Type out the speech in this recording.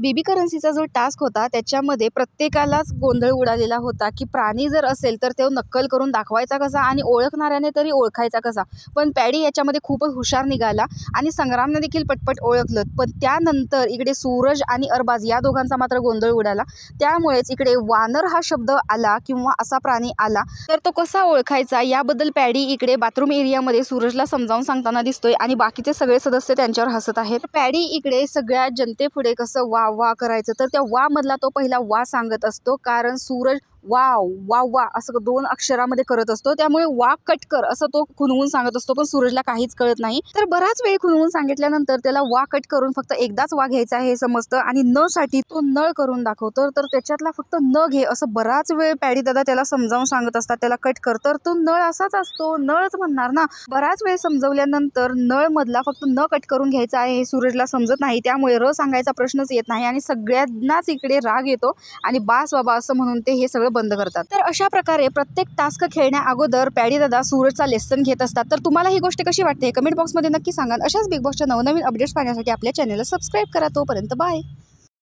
बीबी करन्सीचा जो टास्क होता त्याच्यामध्ये प्रत्येकालाच गोंधळ उडालेला होता की प्राणी जर असेल तर तो नक्कल करून दाखवायचा कसा आणि ओळखणाऱ्याने तरी ओळखायचा कसा। पण पॅडी याच्यामध्ये खूपच हुशार निघाला आणि संग्रामने देखील पटपट ओळखलं। पण त्यानंतर इकडे सूरज आणि अरबाज या दोघांचा मात्र गोंधळ उडाला। त्यामुळेच इकडे वानर हा शब्द आला किंवा असा प्राणी आला तर तो कसा ओळखायचा याबद्दल पॅडी इकडे बाथरूम एरियामध्ये सूरजला समजावून सांगताना दिसतोय आणि बाकीचे सगळे सदस्य त्यांच्यावर हसत आहेत। पॅडी इकडे सगळ्या जनतेपुढे कसं वा वा करायचं तर त्या वा मधला तो पहिला वा सांगत असतो, कारण सूरज वाव वाव वा असं 2 अक्षरामध्ये करत असतो, त्यामुळे वा कट कर असं तो खुणवून सांगत असतो। पण सूरजला काहीच कळत नाही, तर बराच वेळ खुणवून सांगितल्यानंतर त्याला वा कट करून फक्त एकदाच वा घ्यायचा आहे हे समजतं आणि न साठी तो नळ करून दाखवतो। तर त्याच्यातला फक्त न घे असं बराच वेळ पॅडी दादा त्याला समजावून सांगत असतात, त्याला कट कर तर तो नळ असाच असतो, नळच म्हणणार ना। बराच वेळ समजवल्यानंतर नळ मधला फक्त न कट करून घ्यायचा आहे हे सूरजला समजत नाही, त्यामुळे र सांगायचा प्रश्नच येत नाही आणि सगळ्यांनाच इकडे राग येतो आणि बास बाबा असं म्हणून ते हे सगळं बंद करतात। तर अशा प्रकारे प्रत्येक टास्क खेळण्या अगोदर पॅडी दादा सूरजचा लेसन घेत असतात। तर तुम्हाला ही गोष्ट कशी वाटते कमेंट बॉक्समध्ये नक्की सांगा। अशाच बिग बॉसच्या नवनवीन अपडेट्स पाहण्यासाठी आपल्या चॅनलला सबस्क्राईब करा। तोपर्यंत बाय।